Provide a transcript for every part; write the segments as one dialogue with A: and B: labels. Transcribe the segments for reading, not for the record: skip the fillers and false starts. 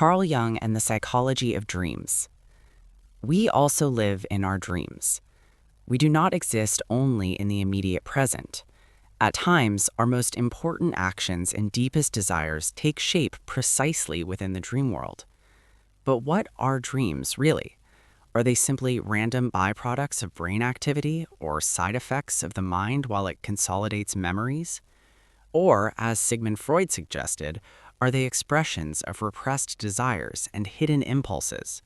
A: Carl Jung and the Psychology of Dreams. We also live in our dreams. We do not exist only in the immediate present. At times, our most important actions and deepest desires take shape precisely within the dream world. But what are dreams, really? Are they simply random byproducts of brain activity or side effects of the mind while it consolidates memories? Or, as Sigmund Freud suggested, are they expressions of repressed desires and hidden impulses?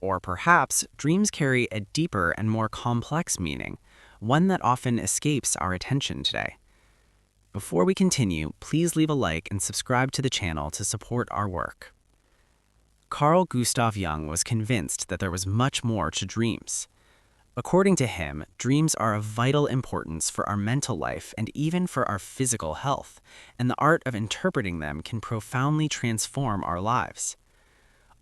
A: Or perhaps dreams carry a deeper and more complex meaning, one that often escapes our attention today. Before we continue, please leave a like and subscribe to the channel to support our work. Carl Gustav Jung was convinced that there was much more to dreams. According to him, dreams are of vital importance for our mental life and even for our physical health, and the art of interpreting them can profoundly transform our lives.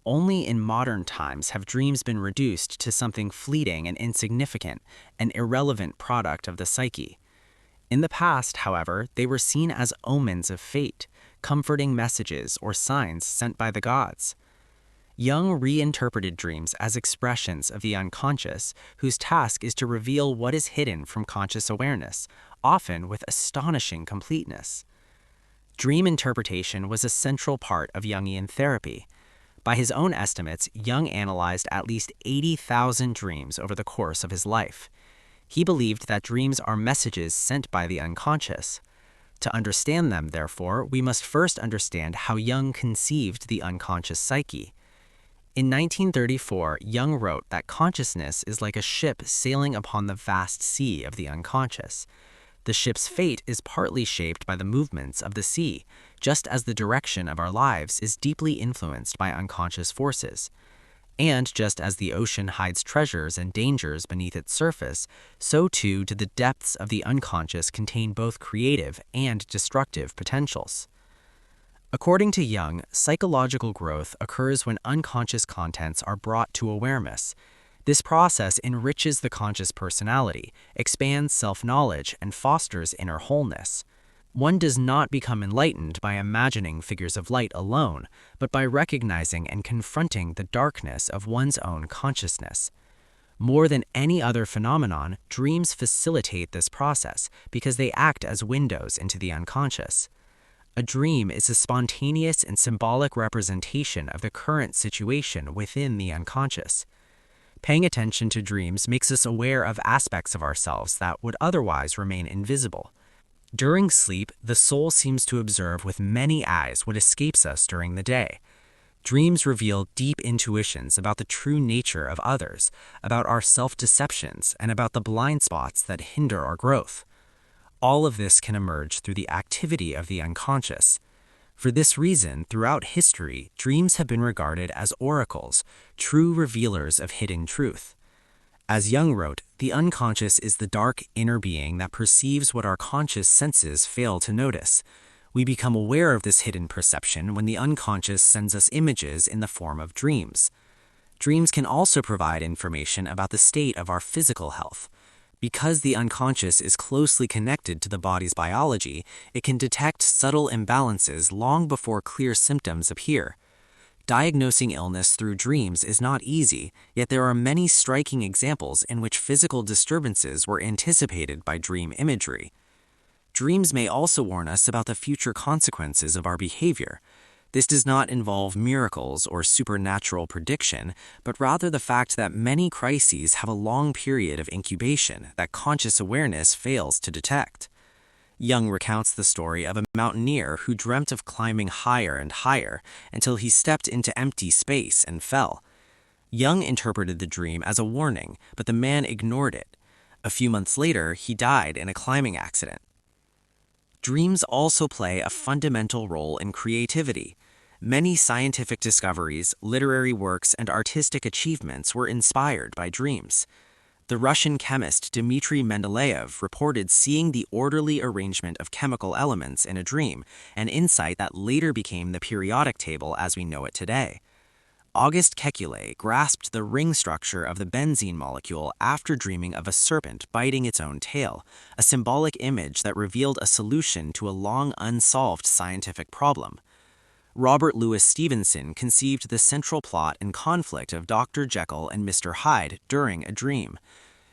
A: Only in modern times have dreams been reduced to something fleeting and insignificant, an irrelevant product of the psyche. In the past, however, they were seen as omens of fate, comforting messages or signs sent by the gods. Jung reinterpreted dreams as expressions of the unconscious, whose task is to reveal what is hidden from conscious awareness, often with astonishing completeness. Dream interpretation was a central part of Jungian therapy. By his own estimates, Jung analyzed at least 80,000 dreams over the course of his life. He believed that dreams are messages sent by the unconscious. To understand them, therefore, we must first understand how Jung conceived the unconscious psyche. In 1934, Jung wrote that consciousness is like a ship sailing upon the vast sea of the unconscious. The ship's fate is partly shaped by the movements of the sea, just as the direction of our lives is deeply influenced by unconscious forces. And just as the ocean hides treasures and dangers beneath its surface, so too do the depths of the unconscious contain both creative and destructive potentials. According to Jung, psychological growth occurs when unconscious contents are brought to awareness. This process enriches the conscious personality, expands self-knowledge, and fosters inner wholeness. One does not become enlightened by imagining figures of light alone, but by recognizing and confronting the darkness of one's own consciousness. More than any other phenomenon, dreams facilitate this process because they act as windows into the unconscious. A dream is a spontaneous and symbolic representation of the current situation within the unconscious. Paying attention to dreams makes us aware of aspects of ourselves that would otherwise remain invisible. During sleep, the soul seems to observe with many eyes what escapes us during the day. Dreams reveal deep intuitions about the true nature of others, about our self-deceptions, and about the blind spots that hinder our growth. All of this can emerge through the activity of the unconscious. For this reason, throughout history, dreams have been regarded as oracles, true revealers of hidden truth. As Jung wrote, the unconscious is the dark inner being that perceives what our conscious senses fail to notice. We become aware of this hidden perception when the unconscious sends us images in the form of dreams. Dreams can also provide information about the state of our physical health. Because the unconscious is closely connected to the body's biology, it can detect subtle imbalances long before clear symptoms appear. Diagnosing illness through dreams is not easy, yet there are many striking examples in which physical disturbances were anticipated by dream imagery. Dreams may also warn us about the future consequences of our behavior. This does not involve miracles or supernatural prediction, but rather the fact that many crises have a long period of incubation that conscious awareness fails to detect. Jung recounts the story of a mountaineer who dreamt of climbing higher and higher until he stepped into empty space and fell. Jung interpreted the dream as a warning, but the man ignored it. A few months later, he died in a climbing accident. Dreams also play a fundamental role in creativity. Many scientific discoveries, literary works, and artistic achievements were inspired by dreams. The Russian chemist Dmitry Mendeleev reported seeing the orderly arrangement of chemical elements in a dream, an insight that later became the periodic table as we know it today. Auguste Kekulé grasped the ring structure of the benzene molecule after dreaming of a serpent biting its own tail, a symbolic image that revealed a solution to a long unsolved scientific problem.
B: Robert Louis Stevenson conceived the central plot and conflict of Dr. Jekyll and Mr. Hyde during a dream.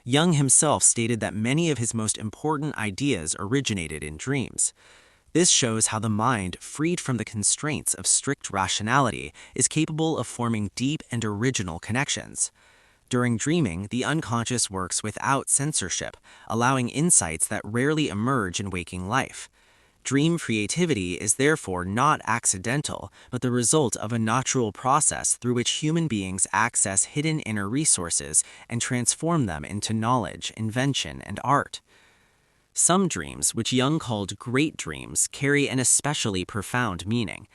B: Jung himself stated that many of his most important ideas originated in dreams. This shows how the mind, freed from the constraints of strict rationality, is capable of forming deep and original connections. During dreaming, the unconscious works without censorship, allowing insights that rarely emerge in waking life. Dream creativity is therefore not accidental, but the result of a natural process through which human beings access hidden inner resources and transform them into knowledge, invention, and art. Some dreams, which Jung called great dreams, carry an especially profound meaning.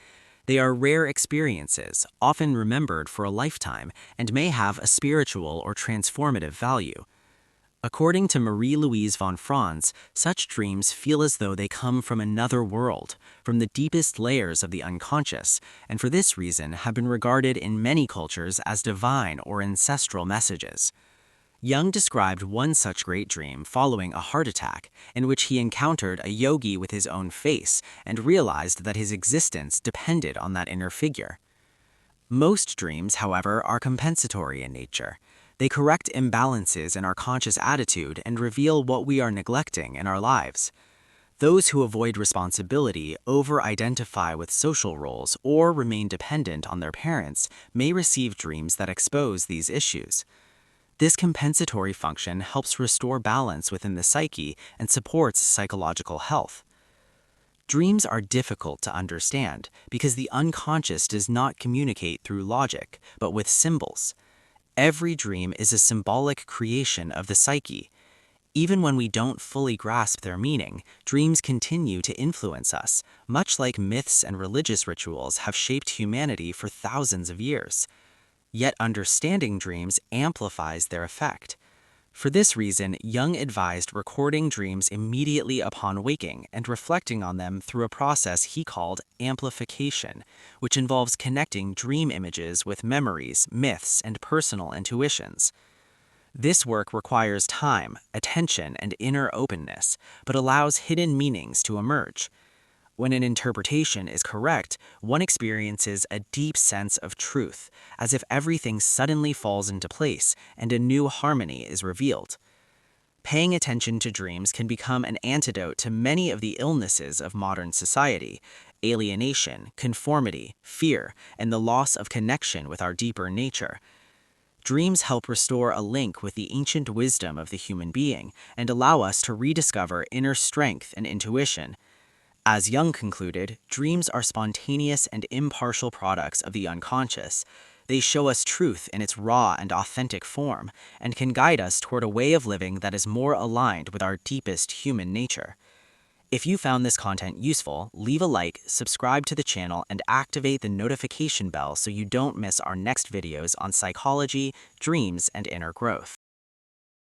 B: They are rare experiences, often remembered for a lifetime, and may have a spiritual or transformative value. According to Marie-Louise von Franz, such dreams feel as though they come from another world, from the deepest layers of the unconscious, and for this reason have been regarded in many cultures as divine or ancestral messages. Jung described one such great dream following a heart attack, in which he encountered a yogi with his own face and realized that his existence depended on that inner figure. Most dreams, however, are compensatory in nature. They correct imbalances in our conscious attitude and reveal what we are neglecting in our lives. Those who avoid responsibility, over-identify with social roles, or remain dependent on their parents may receive dreams that expose these issues. This compensatory function helps restore balance within the psyche and supports psychological health. Dreams are difficult to understand because the unconscious does not communicate through logic, but with symbols. Every dream is a symbolic creation of the psyche. Even when we don't fully grasp their meaning, dreams continue to influence us, much like myths and religious rituals have shaped humanity for thousands of years. Yet understanding dreams amplifies their effect. For this reason, Jung advised recording dreams immediately upon waking and reflecting on them through a process he called amplification, which involves connecting dream images with memories, myths, and personal intuitions. This work requires time, attention, and inner openness, but allows hidden meanings to emerge. When an interpretation is correct, one experiences a deep sense of truth, as if everything suddenly falls into place and a new harmony is revealed. Paying attention to dreams can become an antidote to many of the illnesses of modern society: alienation, conformity, fear, and the loss of connection with our deeper nature. Dreams help restore a link with the ancient wisdom of the human being and allow us to rediscover inner strength and intuition. As Jung concluded, dreams are spontaneous and impartial products of the unconscious. They show us truth in its raw and authentic form, and can guide us toward a way of living that is more aligned with our deepest human nature. If you found this content useful, leave a like, subscribe to the channel, and activate the notification bell so you don't miss our next videos on psychology, dreams, and inner growth.